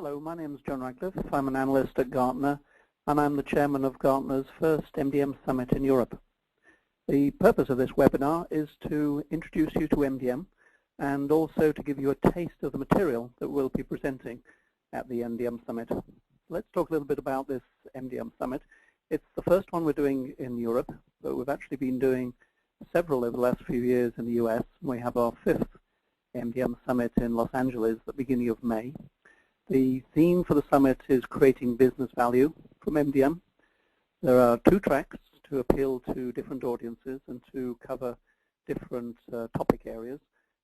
Hello, my name is John Radcliffe. I'm an analyst at Gartner, and I'm the chairman of Gartner's first MDM Summit in Europe. The purpose of this webinar is to introduce you to MDM and also to give you a taste of the material that we'll be presenting at the MDM Summit. Let's talk a little bit about this MDM Summit. It's the first one we're doing in Europe, but we've actually been doing several over the last few years in the US. We have our fifth MDM Summit in Los Angeles at the beginning of May. The theme for the summit is creating business value from MDM. There are two tracks to appeal to different audiences and to cover different topic areas.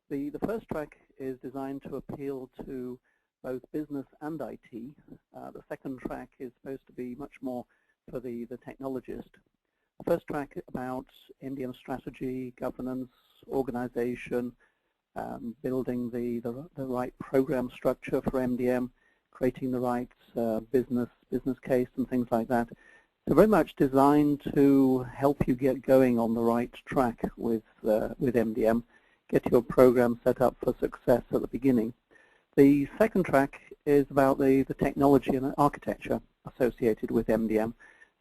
The first track is designed to appeal to both business and IT. The second track is supposed to be much more for the technologist. The first track about MDM strategy, governance, organization, building the right program structure for MDM, creating the right business case and things like that. So very much designed to help you get going on the right track with MDM, get your program set up for success at the beginning. The second track is about the technology and architecture associated with MDM.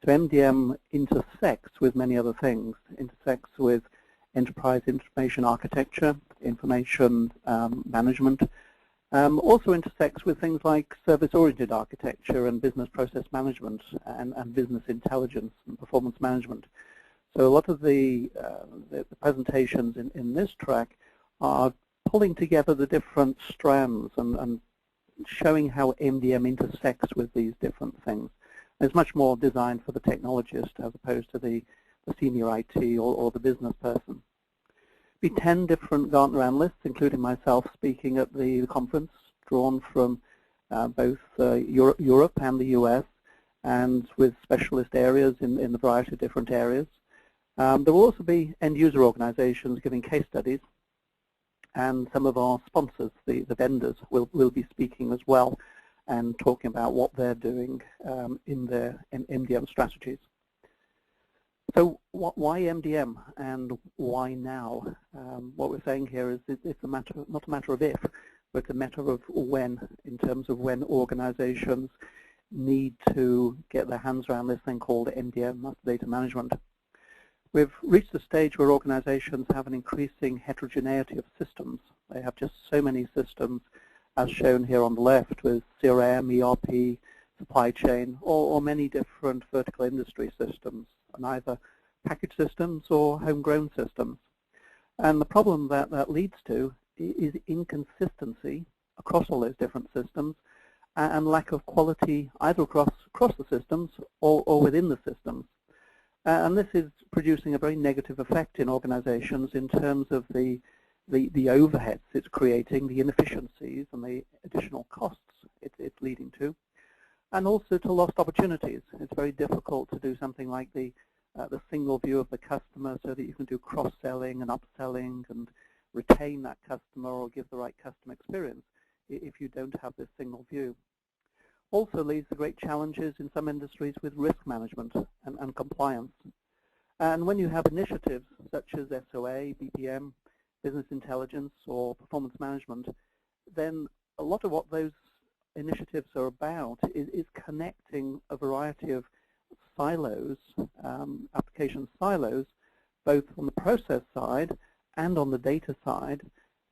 So MDM intersects with many other things, intersects with enterprise information architecture, information management, also intersects with things like service-oriented architecture and business process management and business intelligence and performance management. So a lot of the presentations in this track are pulling together the different strands and showing how MDM intersects with these different things. It's much more designed for the technologist as opposed to the senior IT or the business person. Be 10 different Gartner analysts, including myself, speaking at the conference, drawn from both Europe and the US, and with specialist areas in a variety of different areas. There will also be end-user organizations giving case studies, and some of our sponsors, the vendors, will be speaking as well and talking about what they're doing in their MDM strategies. So why MDM and why now? What we're saying here is it's not a matter of if, but it's a matter of when, in terms of when organizations need to get their hands around this thing called MDM, master data management. We've reached a stage where organizations have an increasing heterogeneity of systems. They have just so many systems, as shown here on the left, with CRM, ERP, supply chain, or many different vertical industry systems, and either package systems or homegrown systems. And the problem that leads to is inconsistency across all those different systems and lack of quality either across the systems or within the systems. And this is producing a very negative effect in organizations in terms of the overheads it's creating, the inefficiencies and the additional costs it's leading to, and also to lost opportunities. It's very difficult to do something like the single view of the customer so that you can do cross-selling and upselling and retain that customer or give the right customer experience if you don't have this single view. Also leads to great challenges in some industries with risk management and compliance. And when you have initiatives such as SOA, BPM, business intelligence, or performance management, then a lot of what those initiatives are about is connecting a variety of silos, application silos, both on the process side and on the data side,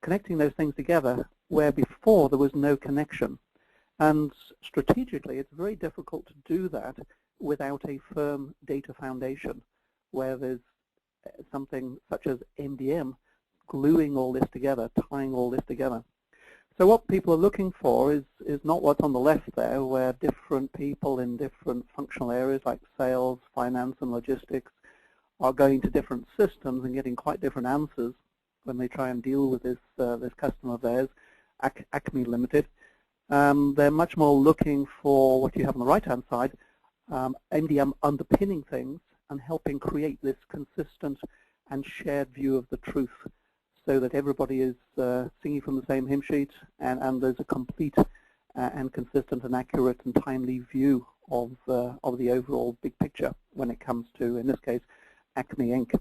connecting those things together where before there was no connection. And strategically, it's very difficult to do that without a firm data foundation, where there's something such as MDM gluing all this together, tying all this together. So what people are looking for is not what's on the left there, where different people in different functional areas like sales, finance, and logistics are going to different systems and getting quite different answers when they try and deal with this customer of theirs, Acme Limited. They're much more looking for what you have on the right-hand side, MDM underpinning things and helping create this consistent and shared view of the truth, so that everybody is singing from the same hymn sheet and there's a complete and consistent and accurate and timely view of the overall big picture when it comes to, in this case, Acme Inc.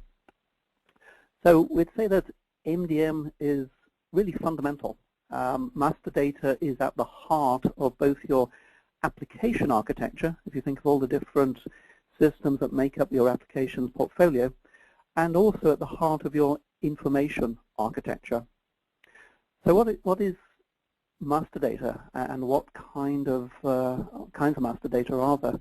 So we'd say that MDM is really fundamental Master data is at the heart of both your application architecture, if you think of all the different systems that make up your applications portfolio, and also at the heart of your information architecture. So what is master data, and what kinds of master data are there?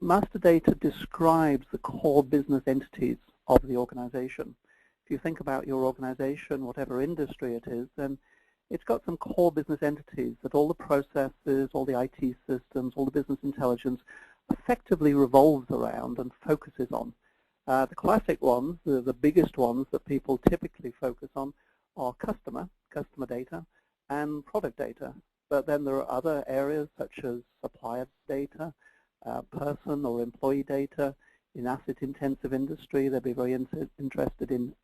Master data describes the core business entities of the organization. If you think about your organization, whatever industry it is, then it's got some core business entities that all the processes, all the IT systems, all the business intelligence effectively revolves around and focuses on. The classic ones, the biggest ones that people typically focus on, are customer data, and product data. But then there are other areas such as supplier data, person or employee data. In asset-intensive industry, they'll be very interested in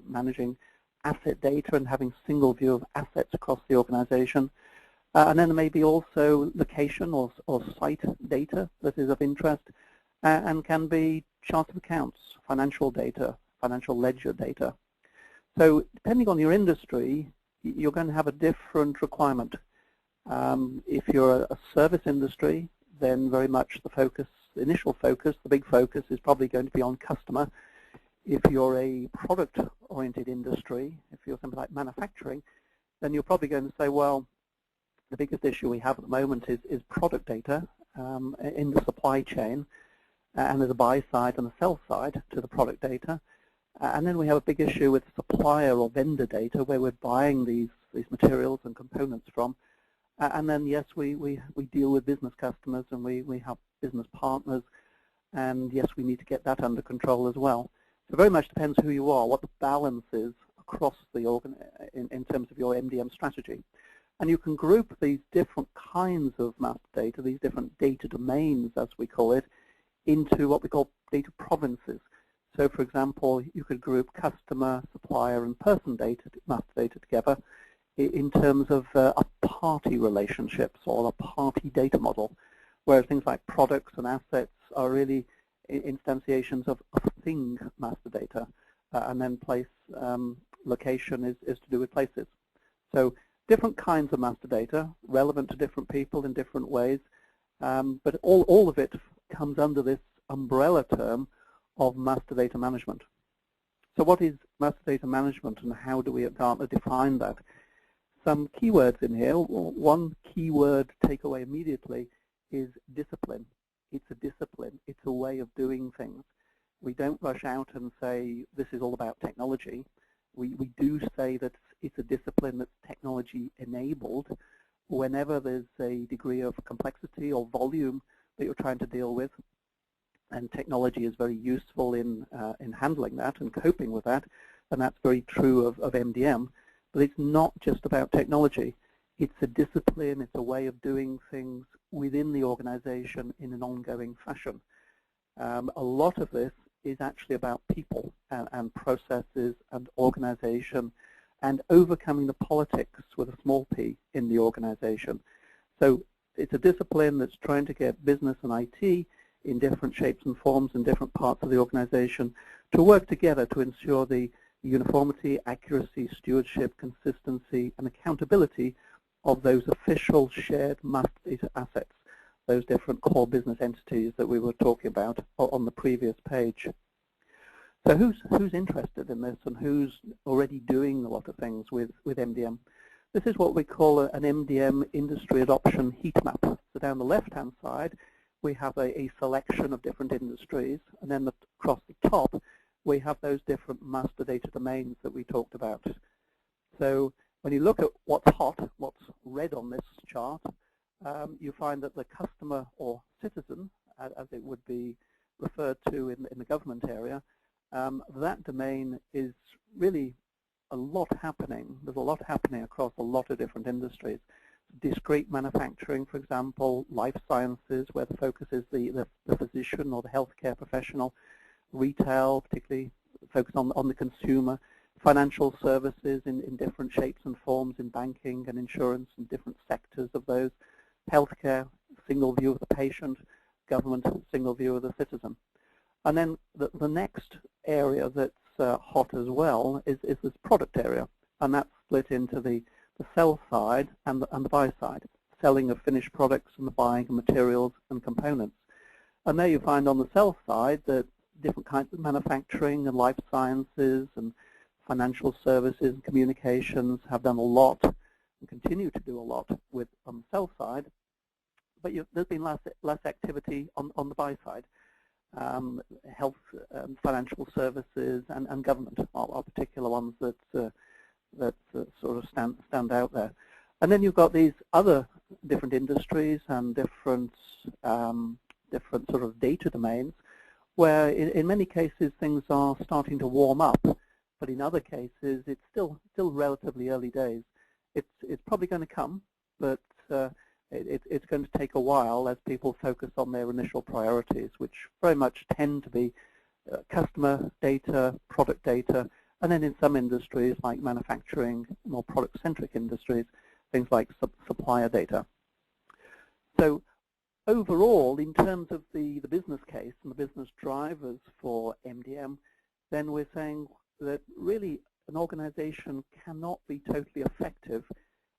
managing asset data and having single view of assets across the organization. And then there may be also location or site data that is of interest, and can be chart of accounts, financial data, financial ledger data. So depending on your industry, you're going to have a different requirement. If you're a service industry, then very much the initial focus, the big focus is probably going to be on customer. If you're a product-oriented industry, if you're something like manufacturing, then you're probably going to say, well, the biggest issue we have at the moment is product data in the supply chain, and there's a buy side and a sell side to the product data. And then we have a big issue with supplier or vendor data, where we're buying these materials and components from. And then, yes, we deal with business customers, and we have business partners, and yes, we need to get that under control as well. So it very much depends who you are, what the balance is across the in terms of your MDM strategy. And you can group these different kinds of master data, these different data domains, as we call it, into what we call data provinces. So, for example, you could group customer, supplier, and person data, master data together in terms of party relationships or a party data model, whereas things like products and assets are really instantiations of thing master data, and then place location is to do with places. So different kinds of master data, relevant to different people in different ways, but all of it comes under this umbrella term of master data management. So what is master data management, and how do we at Gartner define that? Some keywords in here. One keyword takeaway immediately is discipline. It's a discipline. It's a way of doing things. We don't rush out and say this is all about technology. We do say that it's a discipline that's technology enabled. Whenever there's a degree of complexity or volume that you're trying to deal with, and technology is very useful in handling that and coping with that, and that's very true of MDM. But it's not just about technology. It's a discipline, it's a way of doing things within the organization in an ongoing fashion. A lot of this is actually about people and processes and organization, and overcoming the politics with a small p in the organization. So it's a discipline that's trying to get business and IT in different shapes and forms in different parts of the organization to work together to ensure the uniformity, accuracy, stewardship, consistency, and accountability of those official shared master data assets, those different core business entities that we were talking about on the previous page. So who's interested in this, and who's already doing a lot of things with MDM? This is what we call an MDM industry adoption heat map. So down the left-hand side, we have a selection of different industries, and then across the top, we have those different master data domains that we talked about. So when you look at what's hot, what's red on this chart, you find that the customer or citizen, as it would be referred to in the government area, that domain is really a lot happening. There's a lot happening across a lot of different industries. Discrete manufacturing, for example, life sciences, where the focus is the physician or the healthcare professional, retail, particularly focused on the consumer, financial services in different shapes and forms in banking and insurance and different sectors of those, healthcare, single view of the patient, government, single view of the citizen. And then the next area that's hot as well is this product area, and that's split into the sell side and the buy side, selling of finished products and the buying of materials and components. And there you find on the sell side that different kinds of manufacturing and life sciences and financial services and communications have done a lot and continue to do a lot with on the sell side, but there's been less activity on the buy side. Health, financial services, and government are particular ones that sort of stand out there. And then you've got these other different industries and different sort of data domains, where in many cases things are starting to warm up, but in other cases it's still relatively early days. It's probably going to come, but it's going to take a while as people focus on their initial priorities, which very much tend to be customer data, product data, and then in some industries like manufacturing, more product-centric industries, things like supplier data. So overall, in terms of the business case and the business drivers for MDM, then we're saying that really an organization cannot be totally effective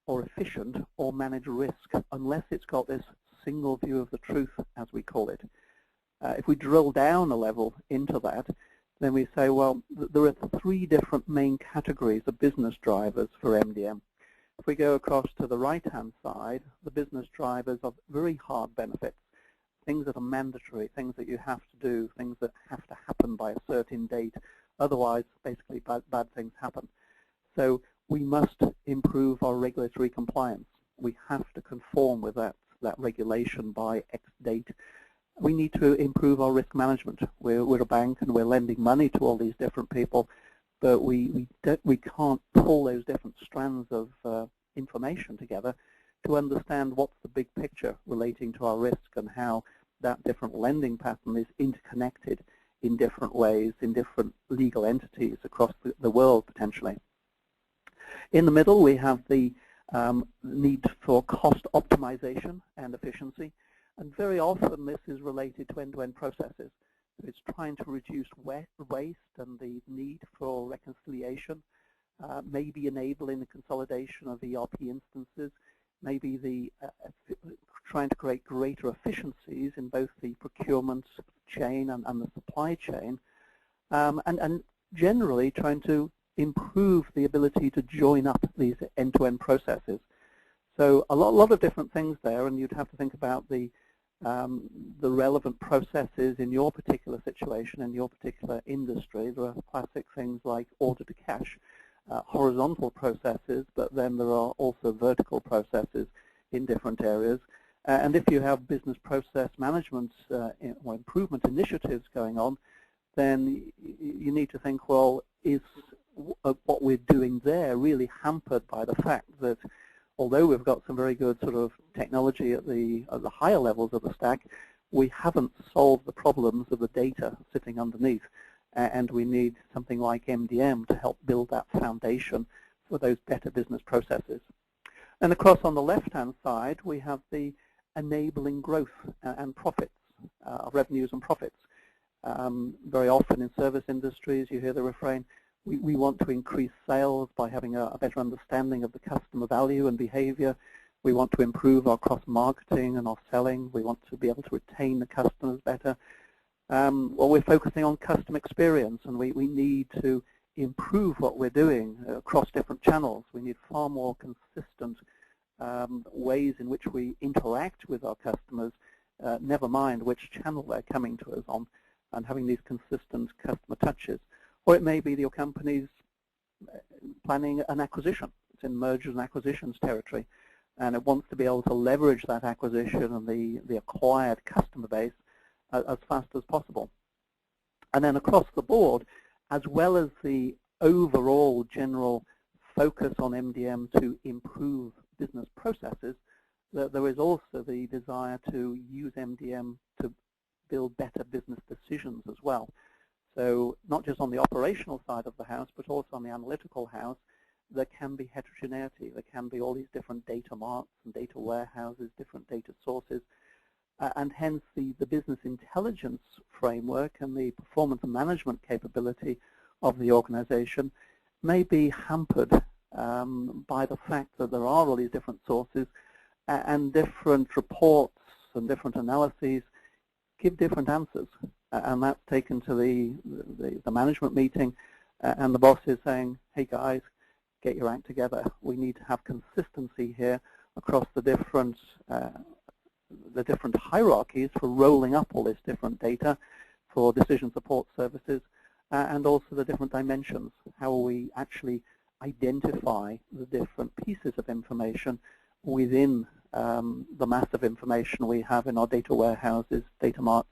or efficient or manage risk unless it's got this single view of the truth, as we call it. If we drill down a level into that, then we say, well, there are three different main categories of business drivers for MDM. If we go across to the right-hand side, the business drivers are very hard benefits, things that are mandatory, things that you have to do, things that have to happen by a certain date. Otherwise, basically, bad things happen. So we must improve our regulatory compliance. We have to conform with that regulation by X date. We need to improve our risk management. We're a bank and we're lending money to all these different people, but we can't pull those different strands of information together to understand what's the big picture relating to our risk and how that different lending pattern is interconnected in different ways, in different legal entities across the world potentially. In the middle, we have the need for cost optimization and efficiency. And very often this is related to end-to-end processes. It's trying to reduce waste and the need for reconciliation, maybe enabling the consolidation of ERP instances, maybe trying to create greater efficiencies in both the procurement chain and the supply chain, and generally trying to improve the ability to join up these end-to-end processes. So a lot of different things there, and you'd have to think about the relevant processes in your particular situation, in your particular industry. There are classic things like order to cash, horizontal processes, but then there are also vertical processes in different areas. And if you have business process management or improvement initiatives going on, then you need to think, well, is what we're doing there really hampered by the fact that although we've got some very good sort of technology at the higher levels of the stack, we haven't solved the problems of the data sitting underneath, and we need something like MDM to help build that foundation for those better business processes. And across on the left-hand side, we have the enabling growth and profits, revenues and profits. Very often in service industries, you hear the refrain, we want to increase sales by having a better understanding of the customer value and behavior. We want to improve our cross-marketing and our selling. We want to be able to retain the customers better. Well, we're focusing on customer experience, and we need to improve what we're doing across different channels. We need far more consistent ways in which we interact with our customers, never mind which channel they're coming to us on, and having these consistent customer touches. Or it may be that your company's planning an acquisition. It's in mergers and acquisitions territory, and it wants to be able to leverage that acquisition and the acquired customer base as fast as possible. And then across the board, as well as the overall general focus on MDM to improve business processes, there is also the desire to use MDM to build better business decisions as well. So not just on the operational side of the house, but also on the analytical house, there can be heterogeneity. There can be all these different data marts and data warehouses, different data sources, and hence the business intelligence framework and the performance management capability of the organization may be hampered by the fact that there are all these different sources and different reports and different analyses give different answers. And that's taken to the management meeting, and the boss is saying, hey guys, get your act together. We need to have consistency here across the different hierarchies for rolling up all this different data for decision support services, and also the different dimensions. How will we actually identify the different pieces of information within the mass of information we have in our data warehouses, data marts,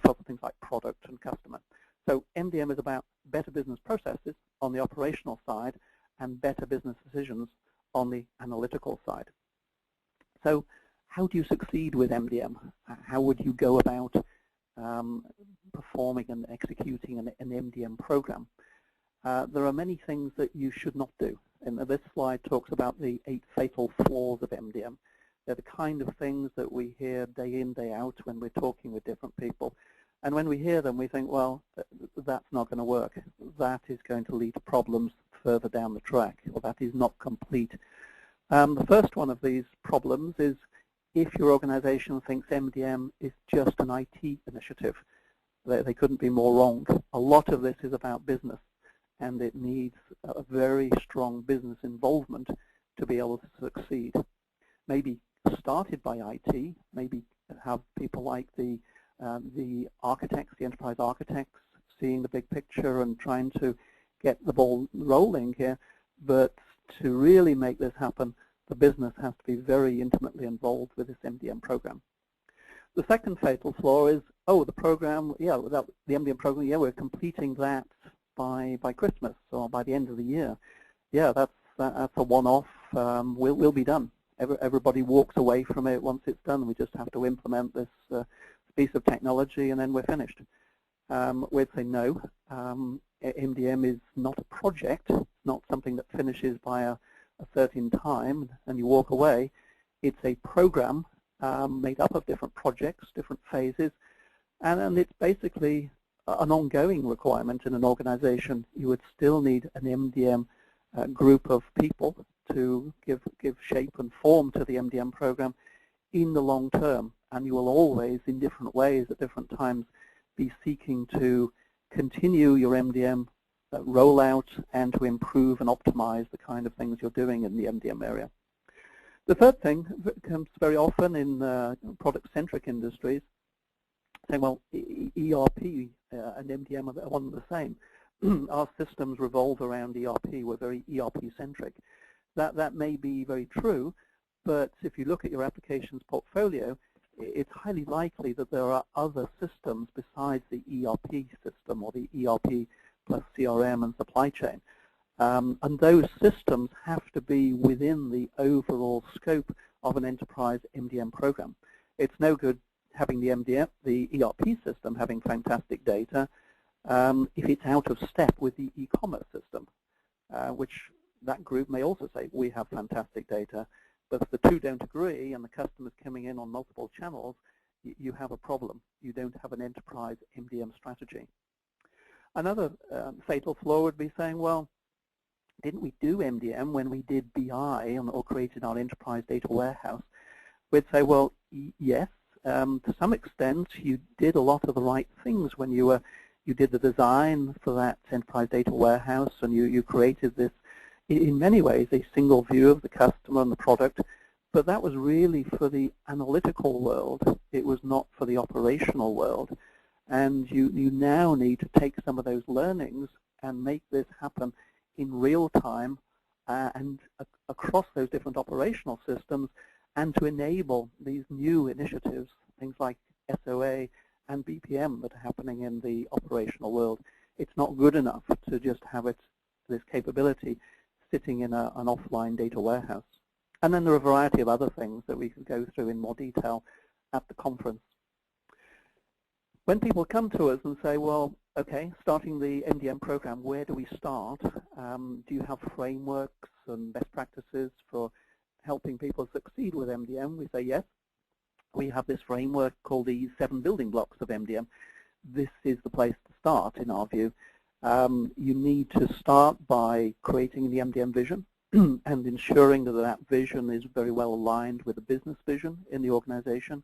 for things like product and customer. So MDM is about better business processes on the operational side and better business decisions on the analytical side. So how do you succeed with MDM? How would you go about performing and executing an MDM program? There are many things that you should not do. And this slide talks about the 8 fatal flaws of MDM. They're the kind of things that we hear day in, day out when we're talking with different people. And when we hear them, we think, well, that's not going to work. That is going to lead to problems further down the track, or that is not complete. The first one of these problems is if your organization thinks MDM is just an IT initiative. They couldn't be more wrong. A lot of this is about business, and it needs a very strong business involvement to be able to succeed. Maybe started by IT, maybe have people like the architects, the enterprise architects, seeing the big picture and trying to get the ball rolling here. But to really make this happen, the business has to be very intimately involved with this MDM program. The second fatal flaw is, oh, the program, yeah, the MDM program, yeah, we're completing that by Christmas or by the end of the year. Yeah, that's a one-off. We'll be done. Everybody walks away from it once it's done. We just have to implement this piece of technology, and then we're finished. We'd say no. MDM is not a project, not something that finishes by a certain time and you walk away. It's a program made up of different projects, different phases, and it's basically an ongoing requirement in an organization. You would still need an MDM group of people to give shape and form to the MDM program in the long term, and you will always, in different ways at different times, be seeking to continue your MDM rollout and to improve and optimize the kind of things you're doing in the MDM area. The third thing that comes very often in product-centric industries, saying, well, ERP and MDM are one and the same. Our systems revolve around ERP. We're very ERP-centric. That may be very true, but if you look at your applications portfolio, it's highly likely that there are other systems besides the ERP system or the ERP plus CRM and supply chain. And those systems have to be within the overall scope of an enterprise MDM program. It's no good having the ERP system having fantastic data if it's out of step with the e-commerce system, which that group may also say, we have fantastic data, but if the two don't agree and the customer's coming in on multiple channels, you have a problem. You don't have an enterprise MDM strategy. Another fatal flaw would be saying, well, didn't we do MDM when we did BI or created our enterprise data warehouse? We'd say, well, yes, to some extent you did a lot of the right things when you did the design for that enterprise data warehouse, and you created this, in many ways, a single view of the customer and the product, but that was really for the analytical world. It was not for the operational world. And you now need to take some of those learnings and make this happen in real time and across those different operational systems, and to enable these new initiatives, things like SOA and BPM that are happening in the operational world. It's not good enough to just have this capability sitting in an offline data warehouse. And then there are a variety of other things that we can go through in more detail at the conference. When people come to us and say, well, okay, starting the MDM program, where do we start? Do you have frameworks and best practices for helping people succeed with MDM? We say yes. We have this framework called the 7 building blocks of MDM. This is the place to start, in our view. You need to start by creating the MDM vision and ensuring that that vision is very well aligned with the business vision in the organization.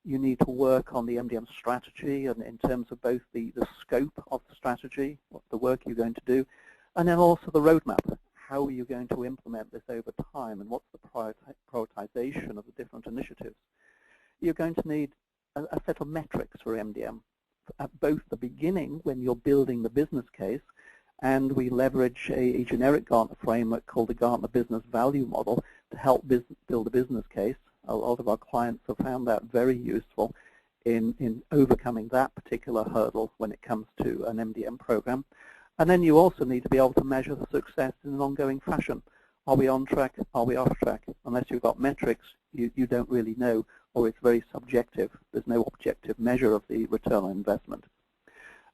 You need to work on the MDM strategy and in terms of both the scope of the strategy, what the work you're going to do, and then also the roadmap. How are you going to implement this over time, and what's the prioritization of the different initiatives? You're going to need a set of metrics for MDM at both the beginning when you're building the business case, and we leverage a generic Gartner framework called the Gartner Business Value Model to help build a business case. A lot of our clients have found that very useful in overcoming that particular hurdle when it comes to an MDM program. And then you also need to be able to measure the success in an ongoing fashion. Are we on track? Are we off track? Unless you've got metrics, you don't really know, or it's very subjective. There's no objective measure of the return on investment.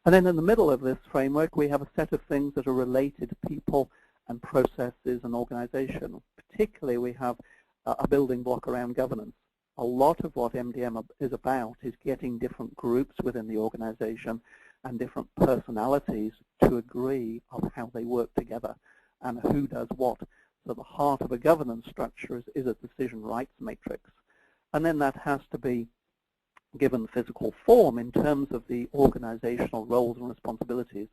And then in the middle of this framework, we have a set of things that are related to people and processes and organization. Particularly, we have a building block around governance. A lot of what MDM is about is getting different groups within the organization and different personalities to agree on how they work together and who does what. So the heart of a governance structure is a decision rights matrix. And then that has to be given physical form in terms of the organizational roles and responsibilities.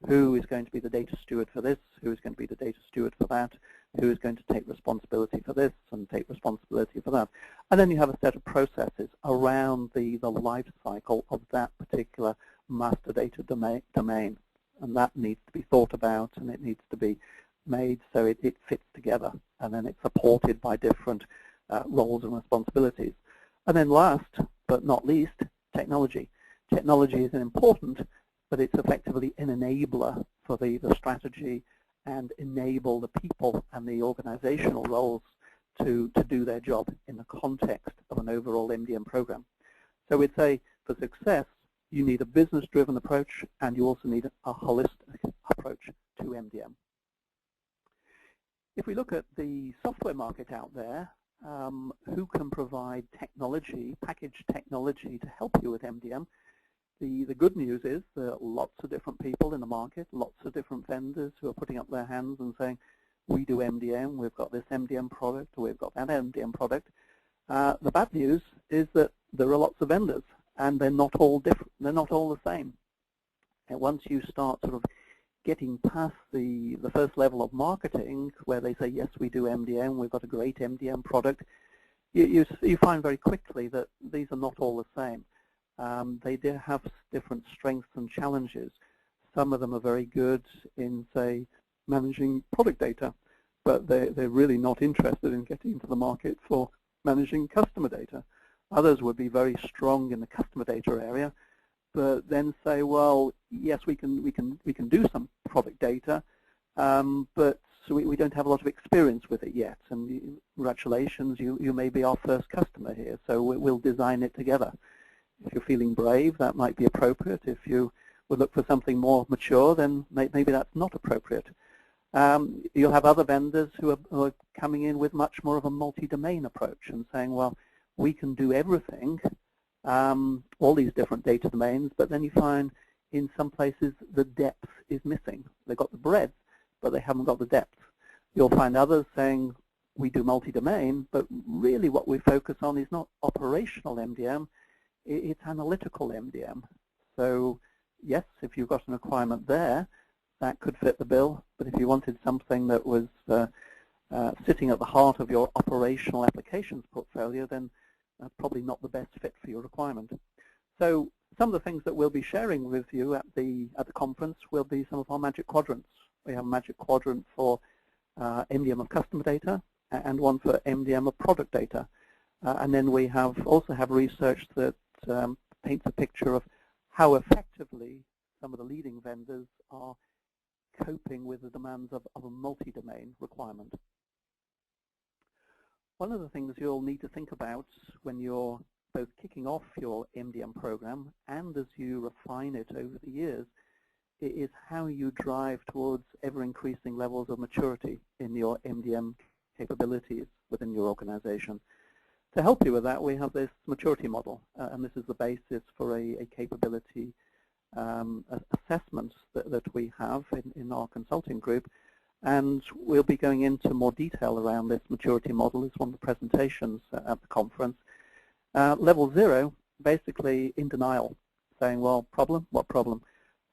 Who is going to be the data steward for this? Who is going to be the data steward for that? Who is going to take responsibility for this and take responsibility for that? And then you have a set of processes around the life cycle of that particular master data domain. And that needs to be thought about, and it needs to be made so it fits together. And then it's supported by different roles and responsibilities. And then last but not least, technology. Technology is important, but it's effectively an enabler for the strategy and enable the people and the organizational roles to do their job in the context of an overall MDM program. So we'd say for success, you need a business-driven approach, and you also need a holistic approach to MDM. If we look at the software market out there, who can provide technology, packaged technology to help you with MDM? The good news is there are lots of different people in the market, lots of different vendors who are putting up their hands and saying, we do MDM, we've got this MDM product, or we've got that MDM product. The bad news is that there are lots of vendors, and they're not all different, they're not all the same. And once you start sort of getting past the first level of marketing, where they say, yes, we do MDM, we've got a great MDM product, you find very quickly that these are not all the same. They do have different strengths and challenges. Some of them are very good in, say, managing product data, but they're really not interested in getting into the market for managing customer data. Others would be very strong in the customer data area, but then say, well, yes, we can do some product data, but we don't have a lot of experience with it yet. And congratulations, you may be our first customer here, so we'll design it together. If you're feeling brave, that might be appropriate. If you would look for something more mature, then maybe that's not appropriate. You'll have other vendors who are coming in with much more of a multi-domain approach and saying, well, we can do everything, all these different data domains, but then you find in some places the depth is missing. They've got the breadth, but they haven't got the depth. You'll find others saying, we do multi-domain, but really what we focus on is not operational MDM, it's analytical MDM. So yes, if you've got an requirement there, that could fit the bill, but if you wanted something that was sitting at the heart of your operational applications portfolio, then probably not the best fit for your requirement. So some of the things that we'll be sharing with you at the conference will be some of our magic quadrants. We have a magic quadrant for MDM of customer data and one for MDM of product data. And then we also have research that paints a picture of how effectively some of the leading vendors are coping with the demands of a multi-domain requirement. One of the things you'll need to think about when you're both kicking off your MDM program and as you refine it over the years is how you drive towards ever-increasing levels of maturity in your MDM capabilities within your organization. To help you with that, we have this maturity model, and this is the basis for a capability assessments that we have in our consulting group, and we'll be going into more detail around this maturity model. It's one of the presentations at the conference. Level 0, basically in denial, saying, well, problem? What problem?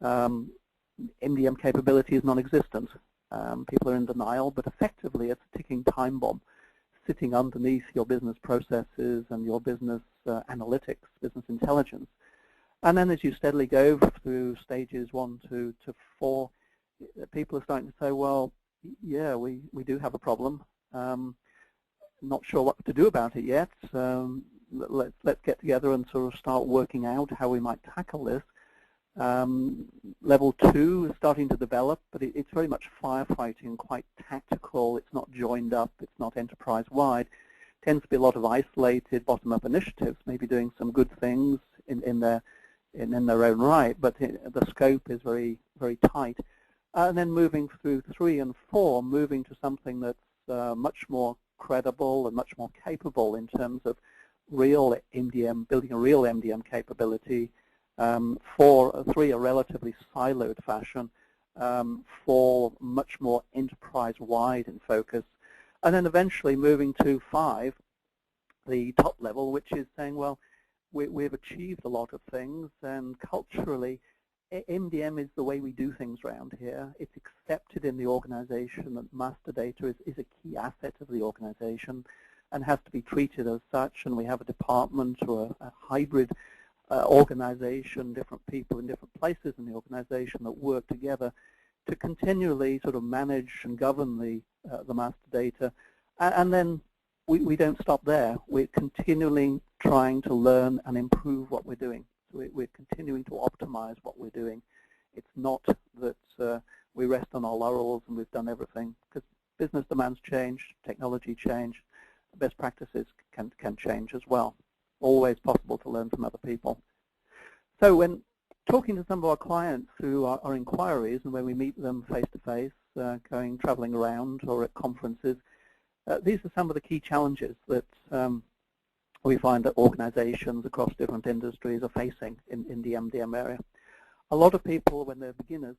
MDM capability is non-existent. People are in denial, but effectively it's a ticking time bomb sitting underneath your business processes and your business analytics, business intelligence. And then as you steadily go through stages 1 to 4, people are starting to say, well, yeah, we do have a problem. Not sure what to do about it yet. Let's get together and sort of start working out how we might tackle this. Level 2 is starting to develop, but it's very much firefighting, quite tactical. It's not joined up. It's not enterprise-wide. Tends to be a lot of isolated bottom-up initiatives, maybe doing some good things in their own right, but the scope is very, very tight. And then moving through 3 and 4, moving to something that's much more credible and much more capable in terms of real MDM, building a real MDM capability. 3, a relatively siloed fashion. 4, much more enterprise-wide in focus. And then eventually moving to 5, the top level, which is saying, well, we've achieved a lot of things, and culturally, MDM is the way we do things around here. It's accepted in the organization that master data is a key asset of the organization and has to be treated as such, and we have a department or a hybrid organization, different people in different places in the organization that work together to continually sort of manage and govern the master data. And then we don't stop there. We're continually trying to learn and improve what we're doing. So we're continuing to optimize what we're doing. It's not that we rest on our laurels and we've done everything, because business demands change, technology change, best practices can change as well. Always possible to learn from other people. So when talking to some of our clients through our inquiries and when we meet them face-to-face, traveling around or at conferences, these are some of the key challenges that we find that organizations across different industries are facing in the MDM area. A lot of people, when they're beginners,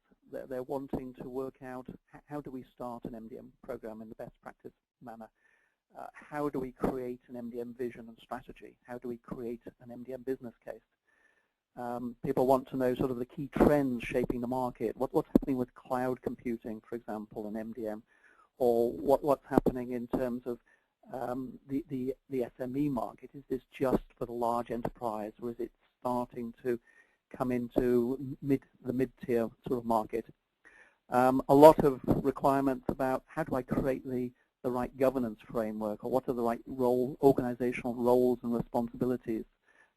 they're wanting to work out how do we start an MDM program in the best practice manner. How do we create an MDM vision and strategy? How do we create an MDM business case? People want to know sort of the key trends shaping the market. What's happening with cloud computing, for example, in MDM, or what's happening in terms of the SME market? Is this just for the large enterprise, or is it starting to come into the mid-tier sort of market? A lot of requirements about how do I create the right governance framework, or what are the right organizational roles and responsibilities?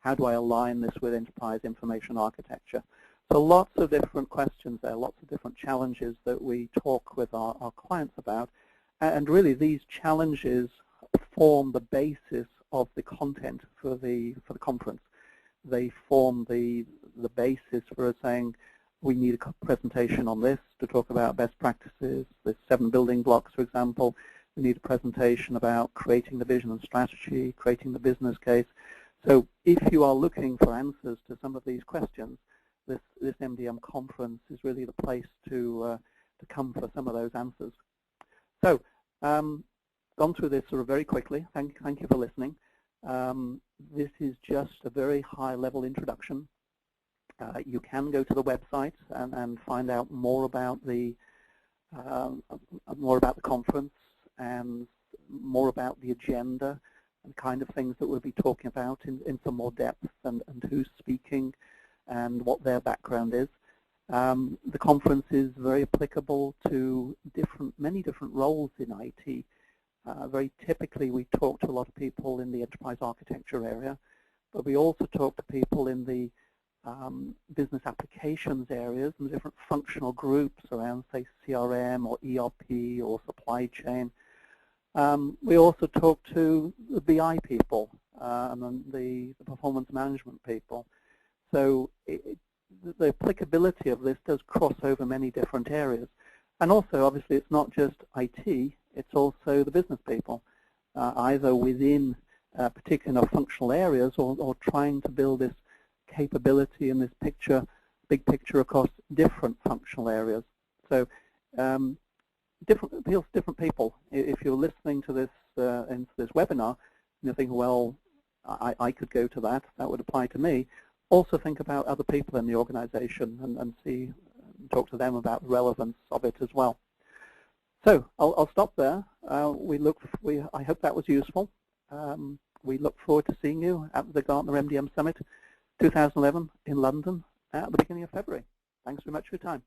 How do I align this with enterprise information architecture? So lots of different questions there, lots of different challenges that we talk with our clients about. And really these challenges form the basis of the content for the conference. They form the basis for us saying we need a presentation on this to talk about best practices, the 7 building blocks, for example. We need a presentation about creating the vision and strategy, creating the business case. So if you are looking for answers to some of these questions, this MDM conference is really the place to come for some of those answers. So gone through this sort of very quickly. Thank you for listening. This is just a very high-level introduction. You can go to the website and find out more about the conference and more about the agenda and kind of things that we'll be talking about in some more depth, and who's speaking and what their background is. The conference is very applicable to many different roles in IT. Very typically we talk to a lot of people in the enterprise architecture area, but we also talk to people in the business applications areas and different functional groups around, say, CRM or ERP or supply chain. We also talk to the BI people and then the performance management people. So the applicability of this does cross over many different areas. And also, obviously, it's not just IT, it's also the business people, either within particular functional areas or trying to build this capability and this picture big picture across different functional areas. So appeals to different people. If you're listening to this into this webinar, and you're thinking, well, I could go to that would apply to me. Also think about other people in the organization and talk to them about the relevance of it as well. So I'll stop there. I hope that was useful. We look forward to seeing you at the Gartner MDM Summit 2011 in London at the beginning of February. Thanks very much for your time.